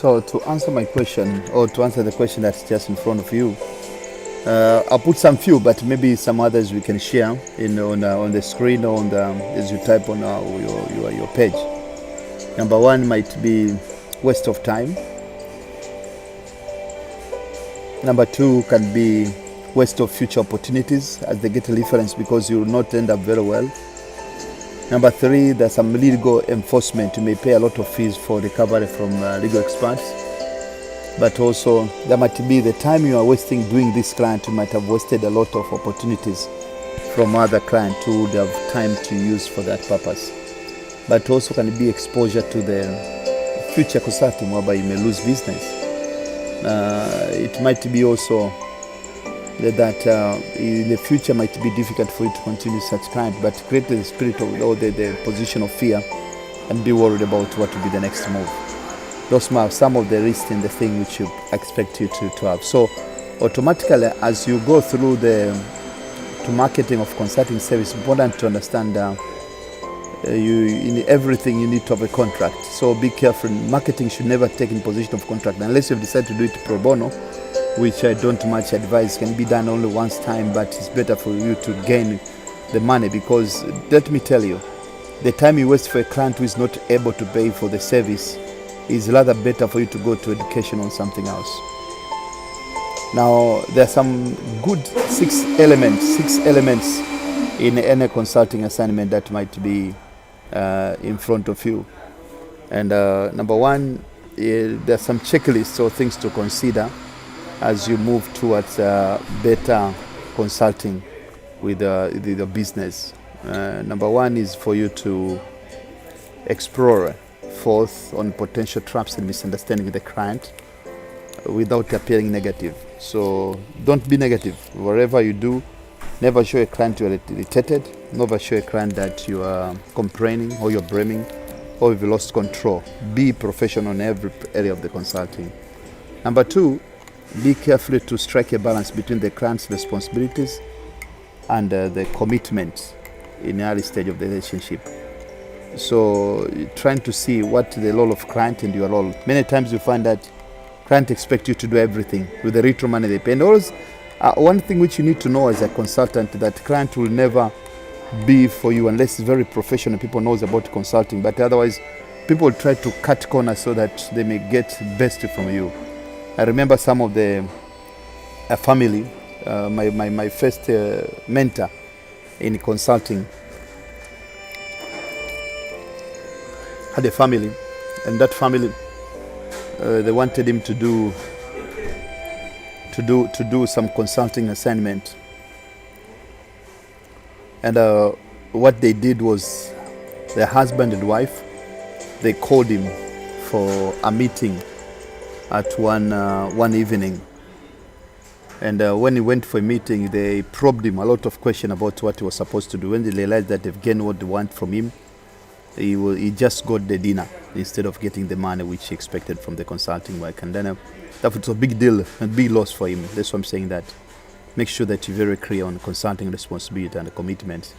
So to answer my question, or to answer the question that's just in front of you, I'll put some few, but maybe some others we can share on the screen or as you type on your page. Number one might be waste of time. Number two can be waste of future opportunities as they get a reference because you will not end up very well. Number three, there's some legal enforcement. You may pay a lot of fees for recovery from legal experts. But also, there might be the time you are wasting doing this client, you might have wasted a lot of opportunities from other clients who would have time to use for that purpose. But also can be exposure to the future consulting whereby you may lose business. It might be also that in the future might be difficult for you to continue such client, but create the spirit of or the position of fear and be worried about what will be the next move. Those are some of the risks in the thing which you expect you to have. So automatically as you go through the marketing of consulting service, it's important to understand in everything you need to have a contract. So be careful. Marketing should never take in position of contract unless you've decided to do it pro bono, which I don't much advise. Can be done only once time, but it's better for you to gain the money, because let me tell you, the time you waste for a client who is not able to pay for the service is rather better for you to go to education on something else. Now, there are some good six elements in any consulting assignment that might be in front of you. And number one, there are some checklists or things to consider as you move towards better consulting with the business. Number one is for you to explore forth on potential traps and misunderstanding the client without appearing negative. So don't be negative. Whatever you do, never show a client you're irritated, never show a client that you are complaining or you're blaming or you've lost control. Be professional in every area of the consulting. Number two, be careful to strike a balance between the client's responsibilities and the commitment in the early stage of the relationship. So trying to see what the role of client and your role. Many times you find that client expect you to do everything with the retro money they pay. And always, one thing which you need to know as a consultant, that client will never be for you unless it's very professional, people knows about consulting. But otherwise, people try to cut corners so that they may get best from you. I remember some of the family, my first mentor in consulting had a family, and that family they wanted him to do some consulting assignment. And what they did was, the husband and wife, they called him for a meeting at one evening. And when he went for a meeting, they probed him a lot of questions about what he was supposed to do. When they realized that they've gained what they want from him, he just got the dinner instead of getting the money which he expected from the consulting work. And then that was a big deal, a big loss for him. That's why I'm saying that. Make sure that you're very clear on consulting responsibility and commitment,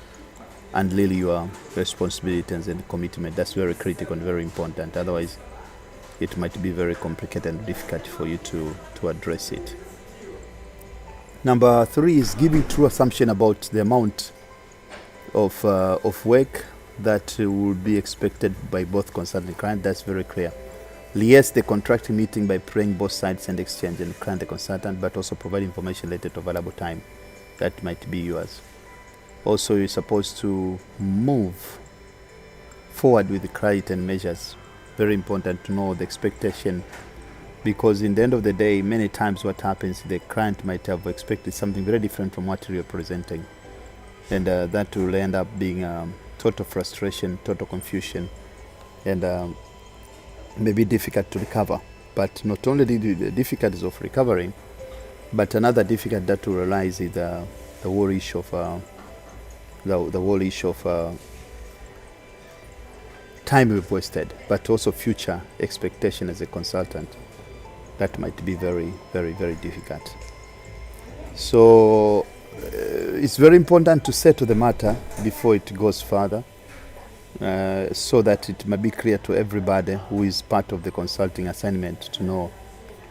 and really your responsibilities and commitment. That's very critical and very important. Otherwise, it might be very complicated and difficult for you to address it. Number three is giving true assumption about the amount of work that would be expected by both consultant and client. That's very clear. Liaise the contracting meeting by praying both sides and exchange and client and consultant, but also provide information related to available time that might be yours. Also, you're supposed to move forward with the client and measures. Very important to know the expectation, because in the end of the day, many times what happens, the client might have expected something very different from what you're presenting, and that will end up being total frustration, total confusion, and maybe difficult to recover. But not only the difficulties of recovering, but another difficult that to realize is the whole issue of the whole issue of time we've wasted, but also future expectation as a consultant. That might be very, very, very difficult. So it's very important to settle the matter before it goes further. so that it might be clear to everybody who is part of the consulting assignment to know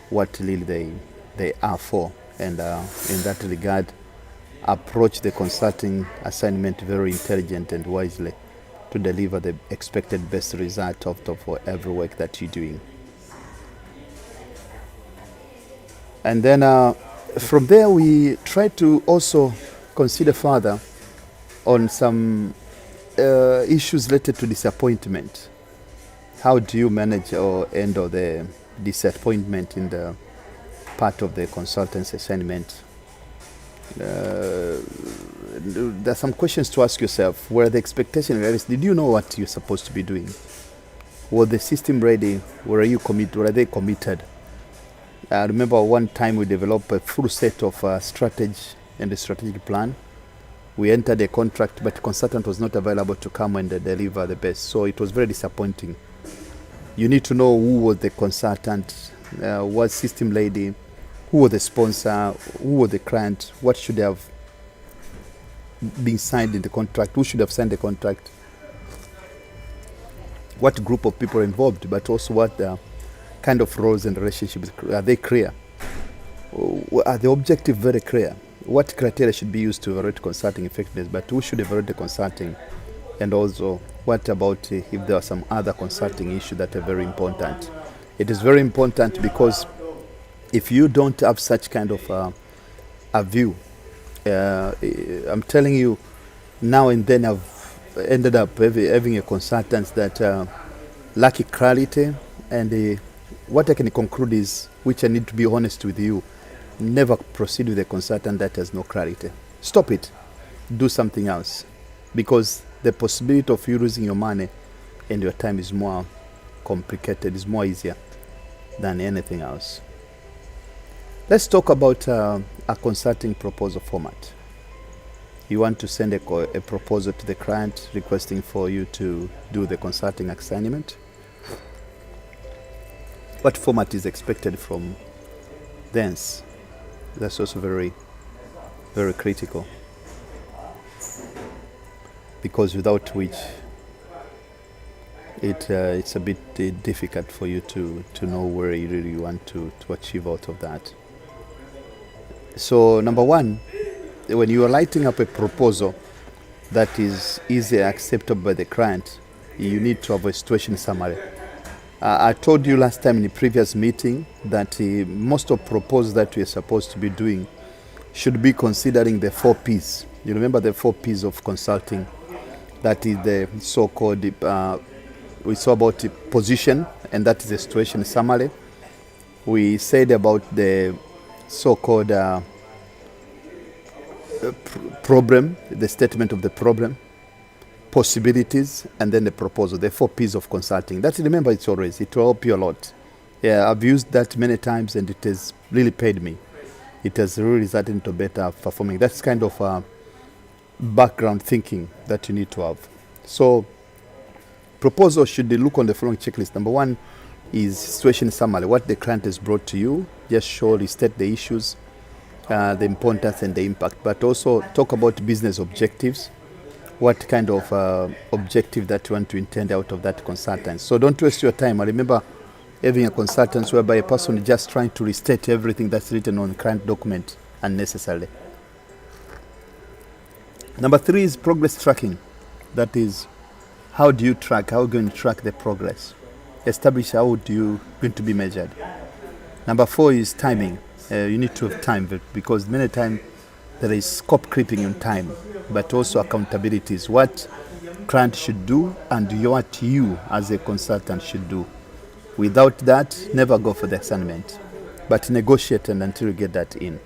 what really they are for. And in that regard, approach the consulting assignment very intelligent and wisely to deliver the expected best result for every work that you're doing. And then from there, we try to also consider further on some issues related to disappointment. How do you manage or handle the disappointment in the part of the consultant's assignment? There are some questions to ask yourself. Were the expectations realistic? Did you know what you're supposed to be doing? Was the system ready? Were they committed? I remember one time we developed a full set of strategy and a strategic plan. We entered a contract, but the consultant was not available to come and deliver the best. So it was very disappointing. You need to know who was the consultant, was system lady, who was the sponsor, who was the client, what should have been signed in the contract, who should have signed the contract, what group of people are involved, but also what kind of roles and relationships. Are they clear? Are the objectives very clear? What criteria should be used to evaluate consulting effectiveness, but who should evaluate the consulting? And also, what about if there are some other consulting issues that are very important? It is very important because if you don't have such kind of a view, I'm telling you, now and then I've ended up having a consultant that lack clarity, and what I can conclude is, which I need to be honest with you, never proceed with a consultant that has no clarity. Stop it. Do something else, because the possibility of you losing your money and your time is more complicated, is more easier than anything else. Let's talk about a consulting proposal format. You want to send a proposal to the client requesting for you to do the consulting assignment. What format is expected from thence? That's also very, very critical, because without which it's a bit difficult for you to know where you really want to achieve out of that. So number one, when you are lighting up a proposal that is easily acceptable by the client, you need to have a situation summary. I told you last time in the previous meeting that most of proposals that we are supposed to be doing should be considering the 4 P's. You remember the 4 P's of consulting? That is the so-called, we saw about the position, and that is the situation summary. We said about the so-called problem, the statement of the problem, possibilities, and then the proposal, the 4 P's of consulting. That, remember, it will help you a lot. Yeah, I've used that many times and it has really paid me. It has really resulted into better performing. That's kind of background thinking that you need to have. So proposal should look on the following checklist. Number one is situation summary, what the client has brought to you. Just surely state the issues, the importance and the impact, but also talk about business objectives. What kind of objective that you want to intend out of that consultant. So don't waste your time. I remember having a consultant whereby a person is just trying to restate everything that's written on the client document unnecessarily. Number 3 is progress tracking. That is, how do you track? How are you going to track the progress? Establish how do you going to be measured. Number 4 is timing. You need to have time, because many times there is scope creeping in time, but also accountabilities. What client should do and what you as a consultant should do. Without that, never go for the assignment, but negotiate until you get that in.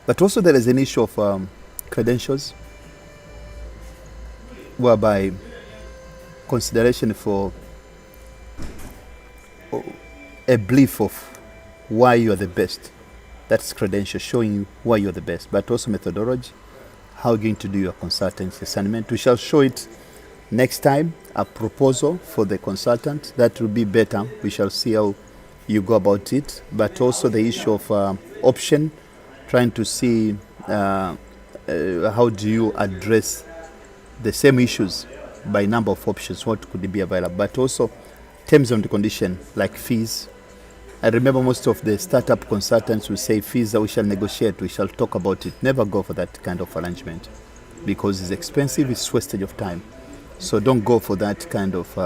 But also there is an issue of credentials, whereby consideration for a belief of why you are the best. That's credentials, showing you why you're the best, but also methodology, how you're going to do your consultancy assignment. We shall show it next time, a proposal for the consultant. That will be better. We shall see how you go about it, but also the issue of option, trying to see how do you address the same issues by number of options, what could be available, but also terms and condition like fees. I remember most of the startup consultants will say fees that we shall negotiate, we shall talk about it. Never go for that kind of arrangement because it's expensive, it's wastage of time. So don't go for that kind of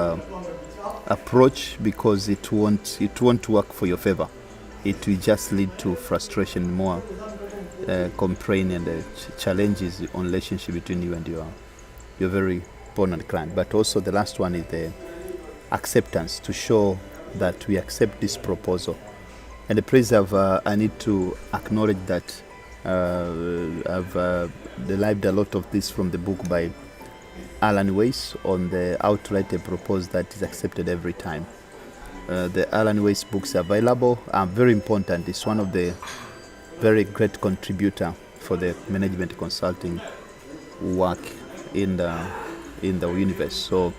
approach because it won't work for your favor. It will just lead to frustration, more complaint and challenges on relationship between you and your very important client. But also the last one is the acceptance, to show that we accept this proposal. And the praise I need to acknowledge that I've derived a lot of this from the book by Alan Weiss on the outright a proposal that is accepted every time. The Alan Weiss books are available, are very important. It's one of the very great contributor for the management consulting work in the universe. So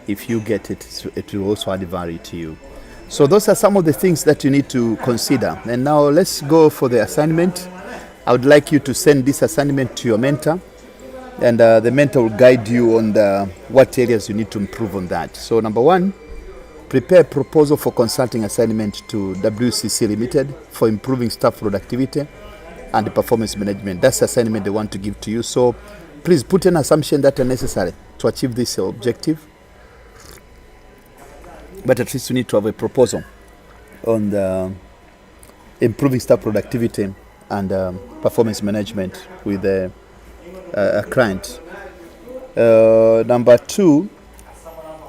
if you get it, it will also add value to you. So those are some of the things that you need to consider. And now let's go for the assignment. I would like you to send this assignment to your mentor, and the mentor will guide you on what areas you need to improve on that. So number one, prepare a proposal for consulting assignment to WCC Limited for improving staff productivity and performance management. That's the assignment they want to give to you. So please put in assumptions that are necessary to achieve this objective. But at least you need to have a proposal on the improving staff productivity and performance management with a client. Number two,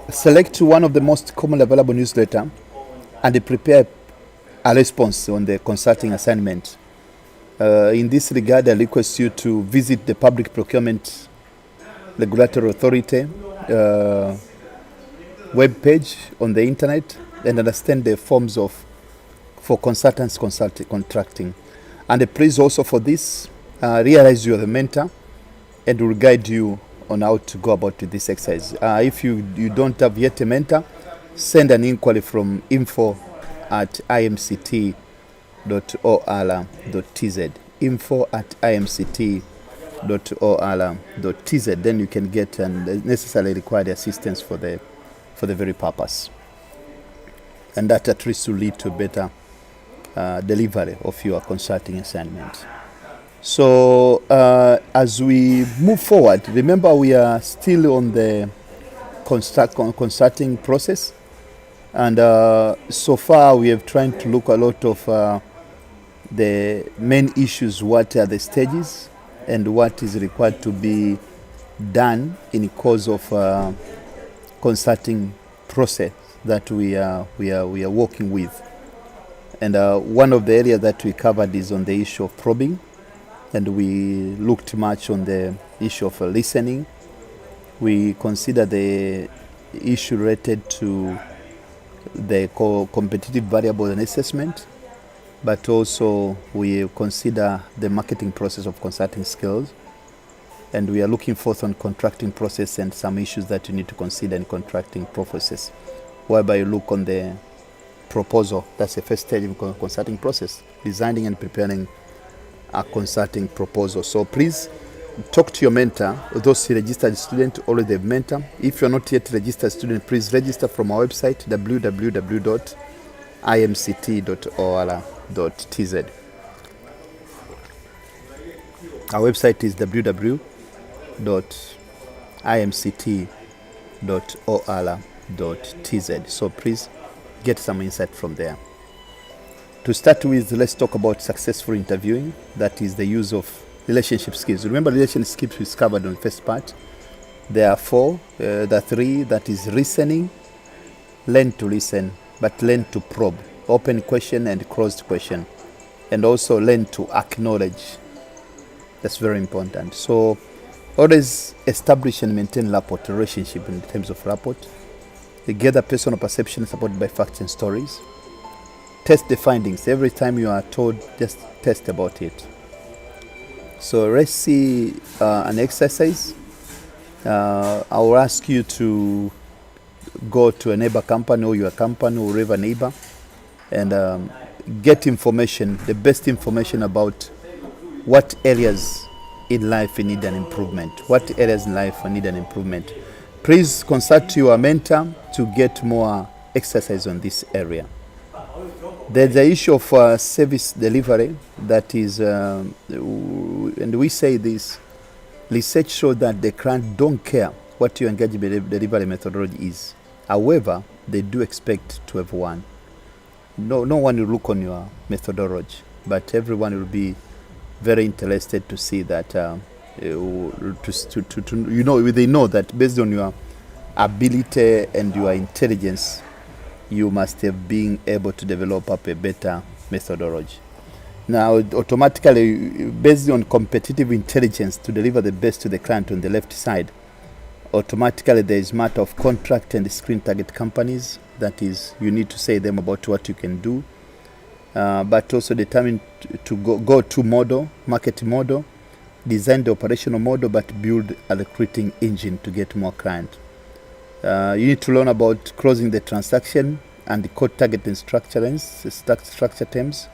select one of the most commonly available newsletter and prepare a response on the consulting assignment. In this regard, I request you to visit the Public Procurement Regulatory Authority web page on the internet and understand the forms for consultants contracting. And please also for this, realize you are the mentor and will guide you on how to go about this exercise. If you don't have yet a mentor, send an inquiry from info@imct.or.tz, info@imct.or.tz. Then you can get necessarily required assistance for the very purpose, and that at least will lead to better delivery of your consulting assignment. So as we move forward, remember we are still on the consulting process, and so far we have tried to look a lot of the main issues, what are the stages and what is required to be done in the course of consulting process that we are working with. And one of the areas that we covered is on the issue of probing, and we looked much on the issue of listening. We consider the issue related to the competitive variable and assessment, but also we consider the marketing process of consulting skills, and we are looking forth on contracting process and some issues that you need to consider in contracting processes, whereby you look on the proposal. That's the first stage in consulting process, designing and preparing a consulting proposal. So please talk to your mentor. Those registered students already have mentor. If you're not yet registered student, please register from our website www.imct.or.tz. Our website is www.imct.or.tz. So please get some insight from there. To start with, let's talk about successful interviewing. That is the use of relationship skills. Remember, relationship skills is covered on the first part. There are four. The three, that is listening, learn to listen, but learn to probe, open question and closed question, and also learn to acknowledge. That's very important. So always establish and maintain rapport, relationship in terms of rapport. Gather personal perception supported by facts and stories. Test the findings. Every time you are told, just test about it. So let's see an exercise. I will ask you to go to a neighbor company or your company or wherever neighbor, and get information, the best information about what areas in life need an improvement? What areas in life need an improvement? Please consult your mentor to get more exercise on this area. There's the issue of service delivery that is, and we say this, research shows that the client don't care what your engagement delivery methodology is. However, they do expect to have one. No one will look on your methodology, but everyone will be very interested to see that, they know that based on your ability and your intelligence, you must have been able to develop up a better methodology. Now, automatically, based on competitive intelligence to deliver the best to the client on the left side, automatically there is matter of contract and screen target companies. That is, you need to say them about what you can do, but also determine to go to model, marketing model, design the operational model, but build a recruiting engine to get more client. You need to learn about closing the transaction and the code target and structure terms,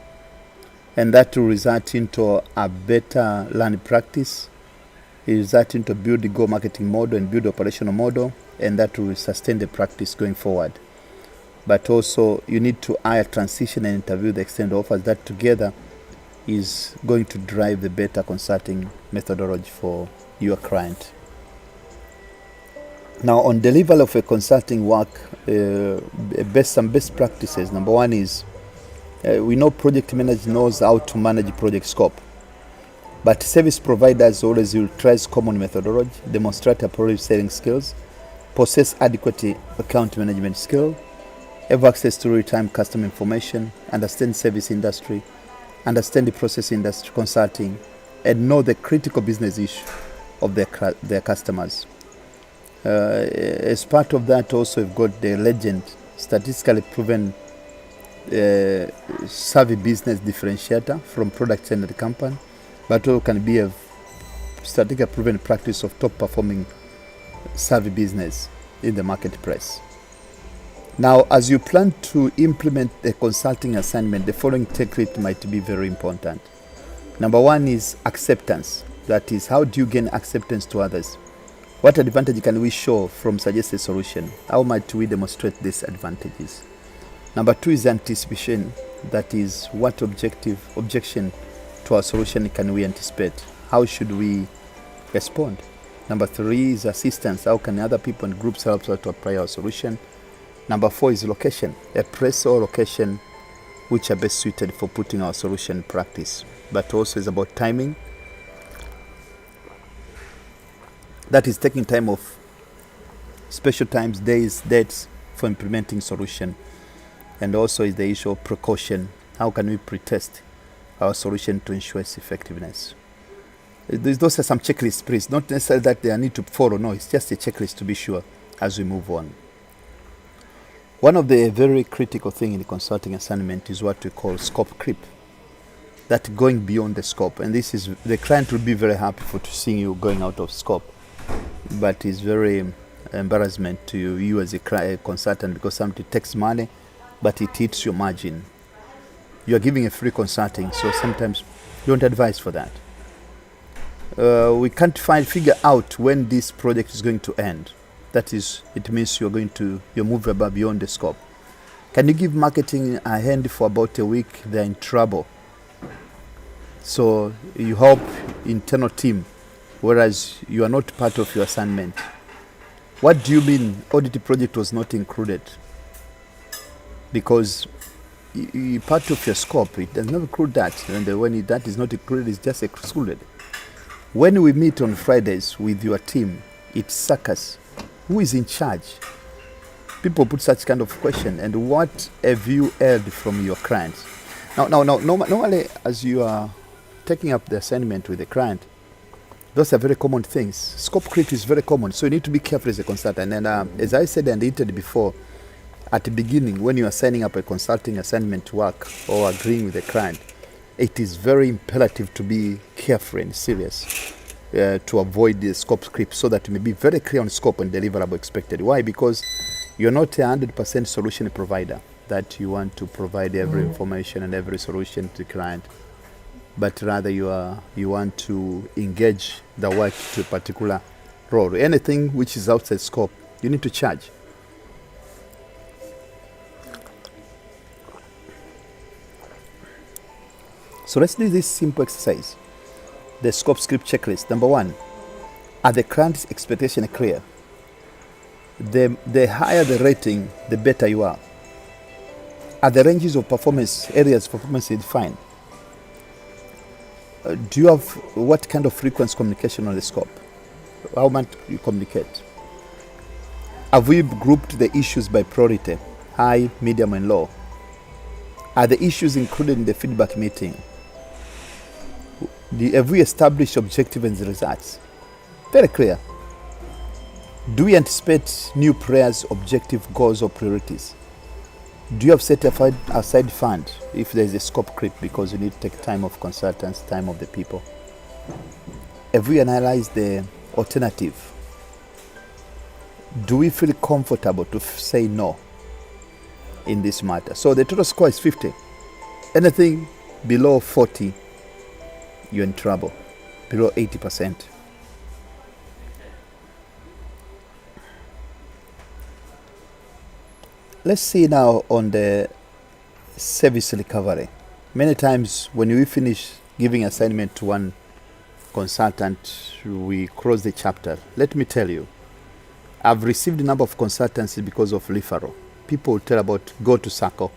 and that will result into a better learning practice. It result into build the go marketing model and build the operational model, and that will sustain the practice going forward. But also you need to hire, transition, and interview the extended offers. That together is going to drive the better consulting methodology for your client. Now, on the level of a consulting work, some best practices. Number one is, we know project manager knows how to manage project scope, but service providers always utilize common methodology, demonstrate appropriate selling skills, possess adequate account management skill, have access to real-time customer information, understand service industry, understand the process industry consulting, and know the critical business issue of their customers. As part of that, also we've got the legend, statistically proven savvy business differentiator from product-centered company, but also can be a statistically proven practice of top-performing savvy business in the marketplace. Now, as you plan to implement the consulting assignment, the following technique might be very important. Number one is acceptance. That is, how do you gain acceptance to others? What advantage can we show from suggested solution? How might we demonstrate these advantages? Number two is anticipation. That is, what objection to our solution can we anticipate? How should we respond? Number three is assistance. How can other people and groups help us to apply our solution? Number four is location. A place or location which are best suited for putting our solution in practice. But also is about timing. That is taking time off, special times, days, dates for implementing solution. And also is the issue of precaution. How can we pre-test our solution to ensure its effectiveness? Those are some checklists, please. Not necessarily that they need to follow. No, it's just a checklist to be sure as we move on. One of the very critical things in the consulting assignment is what we call scope creep. That going beyond the scope. And this is, the client will be very happy to see you going out of scope. But it's very embarrassment to you as a consultant, because somebody takes money, but it hits your margin. You are giving a free consulting, so sometimes you don't advise for that. We can't figure out when this project is going to end. That is, it means you're move above beyond the scope. Can you give marketing a hand for about a week? They're in trouble. So you help internal team, whereas you are not part of your assignment. What do you mean audit project was not included? Because part of your scope, it does not include that. And when that is not included, it's just excluded. When we meet on Fridays with your team, it's circus. Who is in charge? People put such kind of question. And what have you heard from your clients? Now, normally, as you are taking up the assignment with the client, those are very common things. Scope creep is very common, so you need to be careful as a consultant. And as I said and hinted before, at the beginning, when you are signing up a consulting assignment work or agreeing with the client, it is very imperative to be careful and serious to avoid the scope creep, so that you may be very clear on scope and deliverable expected. Why? Because you're not a 100% solution provider that you want to provide every information and every solution to the client. but rather you want to engage the work to a particular role. Anything which is outside scope, you need to charge. So let's do this simple exercise. The scope script checklist. Number one, are the client's expectations clear? The higher the rating, the better you are. Are the ranges of performance, areas of performance defined? Do you have what kind of frequency communication on the scope? How much you communicate? Have we grouped the issues by priority, high, medium, and low? Are the issues included in the feedback meeting? Have we established objective and results? Very clear. Do we anticipate new prayers, objective, goals, or priorities? Do you have set aside fund if there is a scope creep because you need to take time of consultants, time of the people? Have we analyzed the alternative? Do we feel comfortable to say no in this matter? So the total score is 50. Anything below 40, you're in trouble. Below 80%. Let's see now on the service recovery. Many times when we finish giving assignment to one consultant, we close the chapter. Let me tell you, I've received a number of consultancies because of referral. People tell about, go to Sako,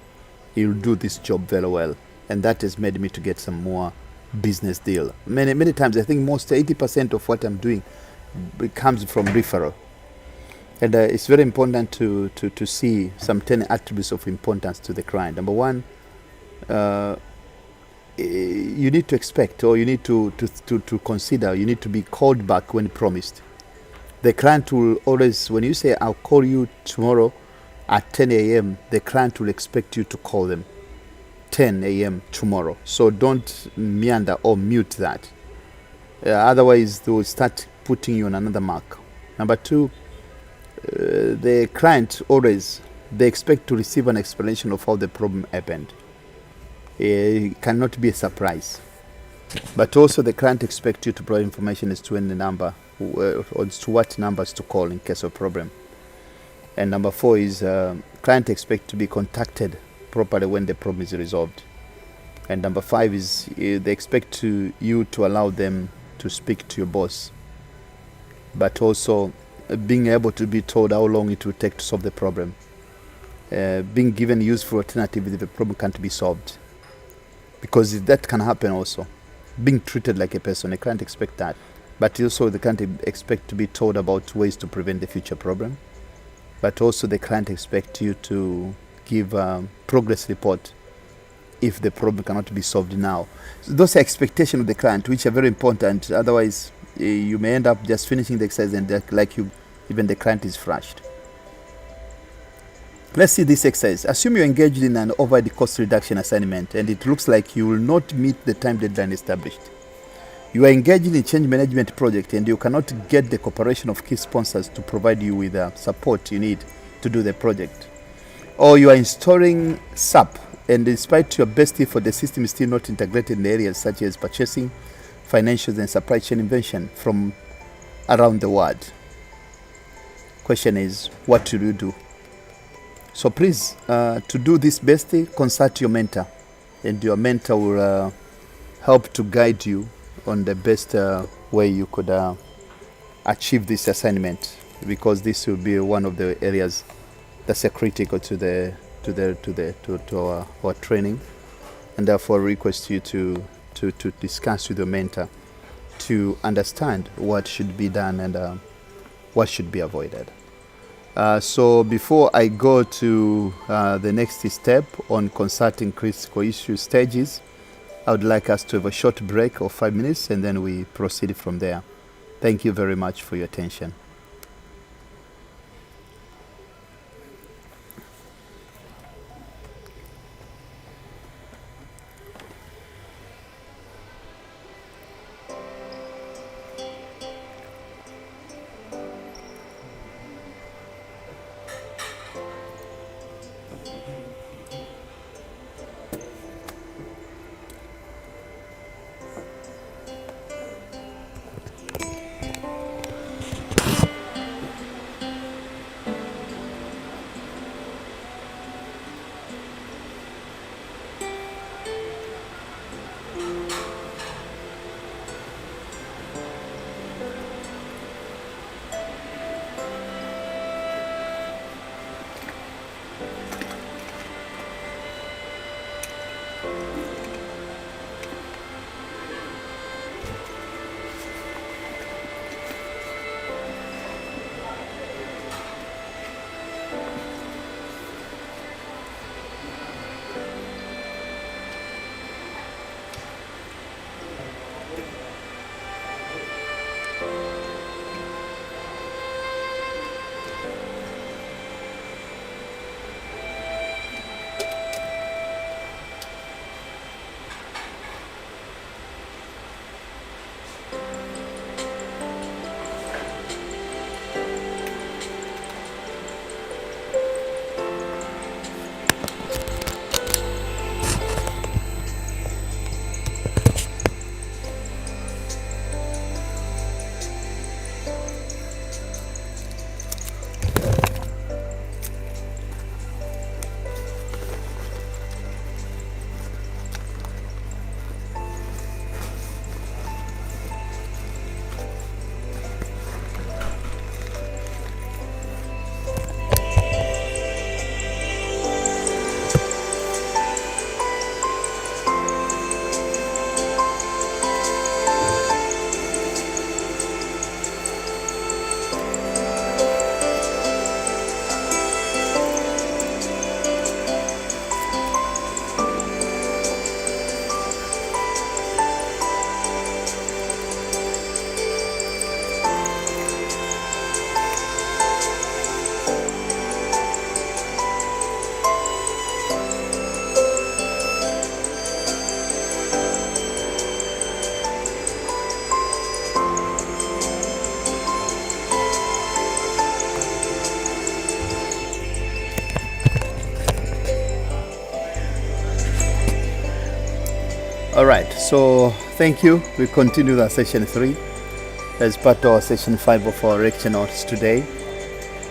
he'll do this job very well. And that has made me to get some more business deal. Many times, I think most 80% of what I'm doing comes from referral. And it's very important to see some 10 attributes of importance to the client. Number one, you need to expect, or you need to consider, you need to be called back when promised. The client will always, when you say, I'll call you tomorrow at 10 a.m., the client will expect you to call them 10 a.m. tomorrow. So don't meander or mute that. Otherwise, they will start putting you on another mark. Number two, the client always, they expect to receive an explanation of how the problem happened. It cannot be a surprise. But also the client expects you to provide information as to when the number, or as to what numbers to call in case of problem. And number four is client expect to be contacted properly when the problem is resolved. And number five is they expect you to allow them to speak to your boss, but also being able to be told how long it will take to solve the problem, being given useful alternative if the problem can't be solved, because that can happen also. Being treated like a person, they can't expect that, but also they can't expect to be told about ways to prevent the future problem, but also they can't expect you to give a progress report if the problem cannot be solved now. So those are expectations of the client, which are very important. Otherwise, you may end up just finishing the exercise and even the client is flushed. Let's see this exercise. Assume you're engaged in an overhead cost reduction assignment and it looks like you will not meet the time deadline established. You are engaged in a change management project and you cannot get the cooperation of key sponsors to provide you with the support you need to do the project. Or you are installing SAP and despite your best effort, the system is still not integrated in areas such as purchasing, financials, and supply chain invention from around the world. Question is, what should you do? So please, to do this best, consult your mentor, and your mentor will help to guide you on the best way you could achieve this assignment, because this will be one of the areas that's critical to our training, and therefore request you to discuss with your mentor to understand what should be done and what should be avoided. So before I go to the next step on consulting critical issue stages, I would like us to have a short break of 5 minutes and then we proceed from there. Thank you very much for your attention. All right, so thank you. We continue the session 3 as part of our session 5 of our lecture notes today.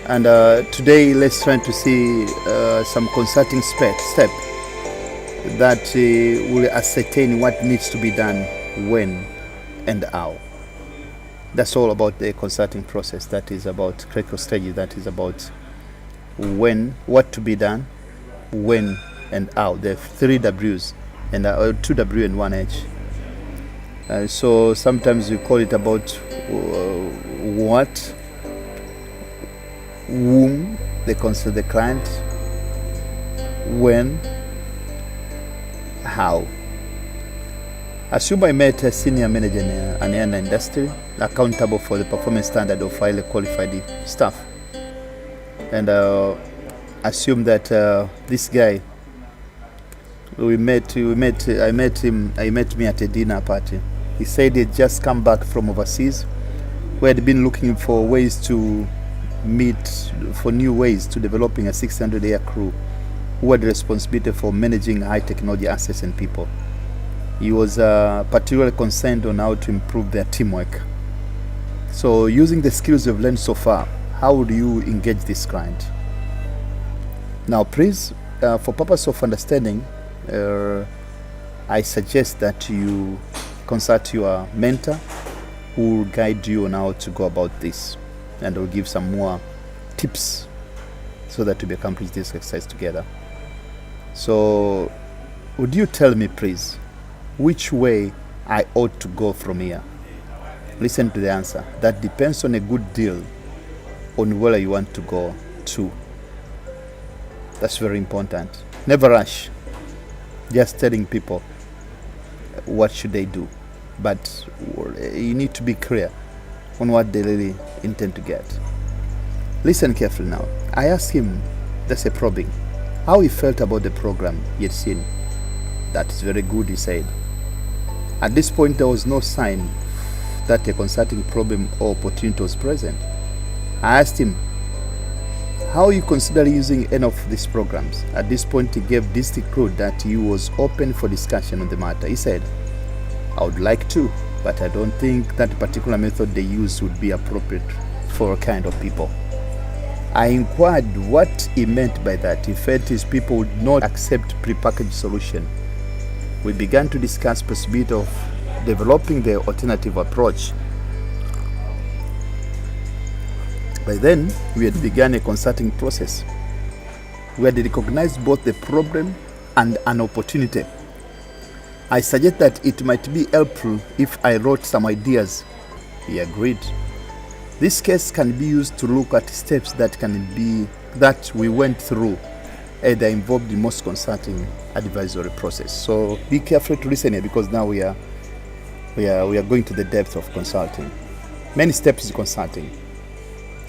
And today let's try to see some consulting step that will ascertain what needs to be done, when and how. That's all about the consulting process. That is about critical stages. That is about when, what to be done, when and how. There are 3 W's and 2 W and 1 H. So sometimes we call it about what, whom they consider the client, when, how. Assume I met a senior manager in an airline industry, accountable for the performance standard of highly qualified staff. And assume that this guy, I met me at a dinner party. He said he'd just come back from overseas, where he'd been looking for ways to new ways to developing a 600 air crew who had responsibility for managing high technology assets and people. He was particularly concerned on how to improve their teamwork. So using the skills you've learned so far, how would you engage this client? Now please, for purpose of understanding, I suggest that you consult your mentor who will guide you on how to go about this, and will give some more tips so that we accomplish this exercise together. So would you tell me please which way I ought to go from here? Listen to the answer. That depends on a good deal on where you want to go to. That's very important. Never rush. Just telling people what should they do, but you need to be clear on what they really intend to get. Listen carefully now. I asked him, that's a probing, how he felt about the program he had seen. That is very good, he said. At this point, there was no sign that a consulting problem or opportunity was present. I asked him, how you consider using any of these programs? At this point, he gave distinct clue that he was open for discussion on the matter. He said, I would like to, but I don't think that particular method they use would be appropriate for a kind of people. I inquired what he meant by that. He felt his people would not accept prepackaged solution. We began to discuss possibility of developing the alternative approach. By then, we had begun a consulting process. We had recognized both the problem and an opportunity I suggest that it might be helpful if I wrote some ideas. He agreed. This case can be used to look at steps that we went through and are involved in most consulting advisory process. So be careful to listen here, because now we are going to the depth of consulting. Many steps in consulting.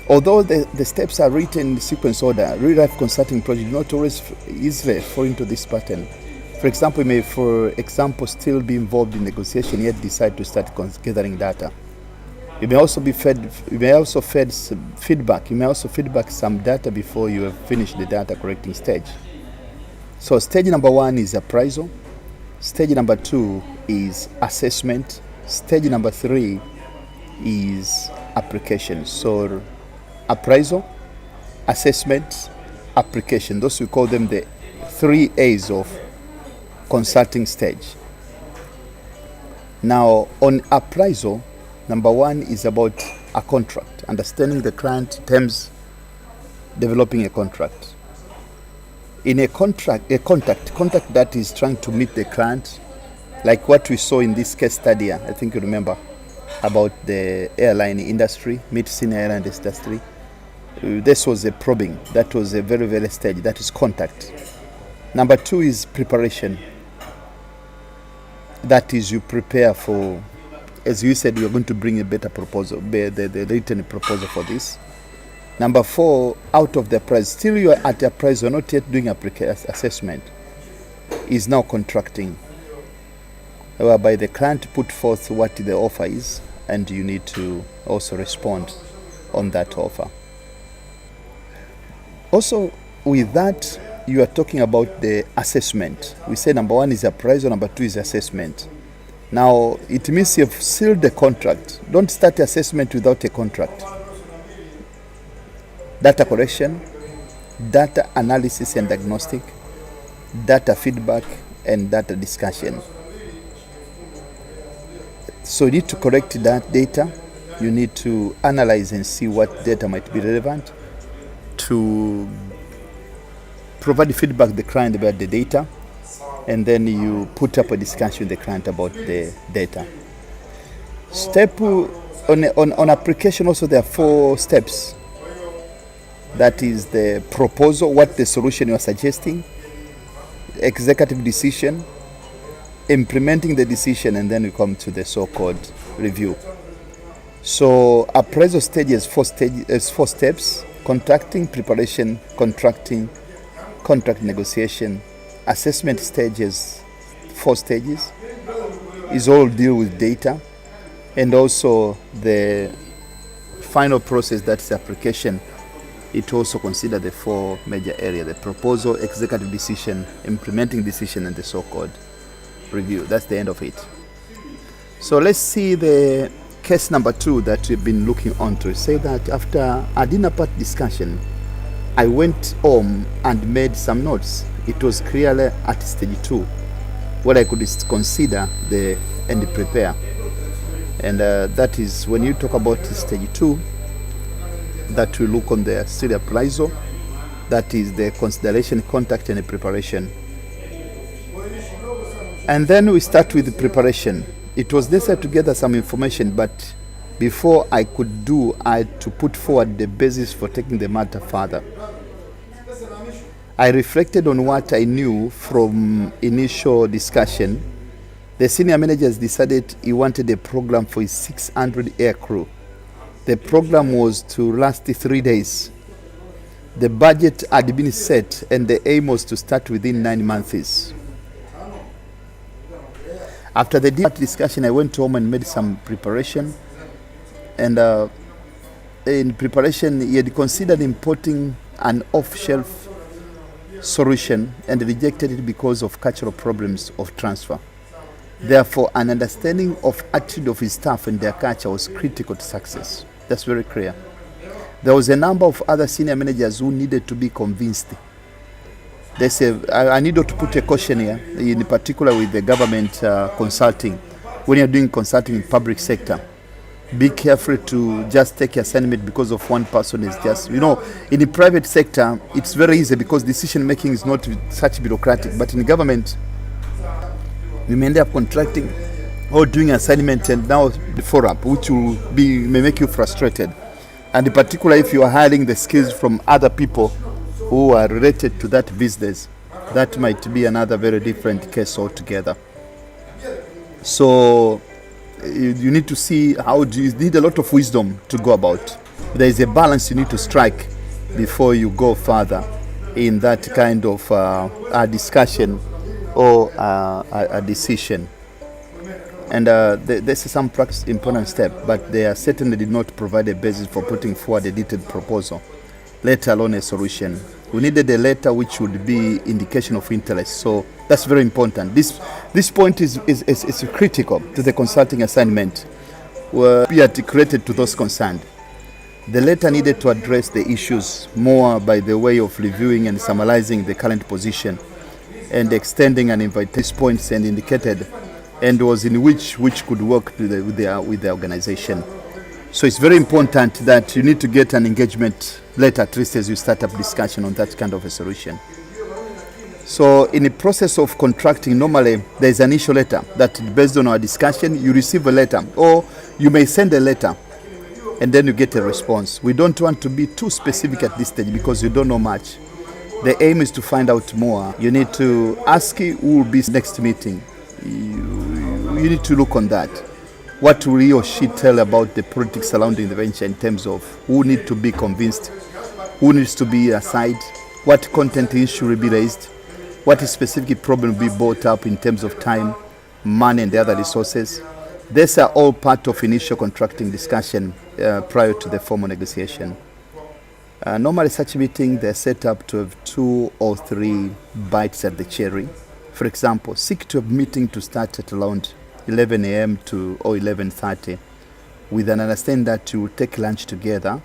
Although the steps are written in sequence order, real life consulting project do not always easily fall into this pattern. For example, you may, still be involved in negotiation yet decide to start gathering data. You may also feedback some data before you have finished the data collecting stage. So stage number 1 is appraisal. Stage number 2 is assessment. Stage number 3 is application. So appraisal, assessment, application. Those we call them the 3 A's of consulting stage. Now on appraisal, number 1 is about a contract, understanding the client terms, developing a contract. In a contact that is trying to meet the client, like what we saw in this case study, I think you remember, about the airline industry, meet senior airline industry. This was a probing. That was a very, very stage. That is contact. Number 2 is preparation. That is, you prepare for, as you said, you are going to bring a better proposal, the written proposal for this. Number 4, out of the price, still you are at the price, you are not yet doing assessment, is now contracting, whereby the client put forth what the offer is, and you need to also respond on that offer. Also, with that, you are talking about the assessment. We say number 1 is appraisal, number 2 is assessment. Now, it means you've sealed the contract. Don't start assessment without a contract. Data collection, data analysis and diagnostic, data feedback, and data discussion. So you need to collect that data. You need to analyze and see what data might be relevant, to provide feedback to the client about the data, and then you put up a discussion with the client about the data. Step on application also, there are 4 steps. That is the proposal, what the solution you are suggesting, executive decision, implementing the decision, and then we come to the so-called review. So appraisal stage has 4 steps: contracting, preparation, contracting, contract negotiation. Assessment stage has 4 stages. Is all deal with data, and also the final process, that's application. It also consider the 4 major areas: the proposal, executive decision, implementing decision, and the so-called review. That's the end of it. So let's see the case number 2 that we've been looking on to. Say that after a dinner party discussion, I went home and made some notes. It was clearly at stage 2, where I could consider and prepare. And that is when you talk about stage 2, that we look on the still appraisal. That is the consideration, contact, and the preparation. And then we start with the preparation. It was necessary to gather some information, but before I could do, I had to put forward the basis for taking the matter further. I reflected on what I knew from initial discussion. The senior managers decided he wanted a program for his 600 air crew. The program was to last 3 days. The budget had been set, and the aim was to start within 9 months. After the discussion, I went home and made some preparation. And in preparation, he had considered importing an off-shelf solution and rejected it because of cultural problems of transfer. Therefore, an understanding of attitude of his staff and their culture was critical to success. That's very clear. There was a number of other senior managers who needed to be convinced. They say, I needed to put a caution here, in particular with the government consulting. When you're doing consulting in public sector, be careful to just take assignment because of one person. Is just, in the private sector, it's very easy because decision making is not such bureaucratic. But in government, We may end up contracting or doing assignment and now the follow-up, which may make you frustrated. And in particular, if you are hiring the skills from other people who are related to that business, that might be another very different case altogether. So you need to see you need a lot of wisdom to go about. There is a balance you need to strike before you go further in that kind of a discussion or a decision. And this is some important step, but they certainly did not provide a basis for putting forward a detailed proposal, let alone a solution. We needed a letter which would be indication of interest. So that's very important. This point is critical to the consulting assignment, where be articulated to those concerned. The letter needed to address the issues more by the way of reviewing and summarizing the current position and extending and invitation points and indicated and was in which could work with the organization. So it's very important that you need to get an engagement letter at least as you start up discussion on that kind of a solution. So in the process of contracting, normally there is an initial letter that based on our discussion, you receive a letter or you may send a letter and then you get a response. We don't want to be too specific at this stage because you don't know much. The aim is to find out more. You need to ask who will be next meeting. You need to look on that. What will he or she tell about the politics surrounding the venture in terms of who needs to be convinced, who needs to be aside, what content issue will be raised, what specific problem will be brought up in terms of time, money and the other resources. These are all part of initial contracting discussion prior to the formal negotiation. Normally such meetings they're set up to have 2 or 3 bites at the cherry. For example, seek to have meeting to start at around 11 a.m. or 11:30 with an understanding that you will take lunch together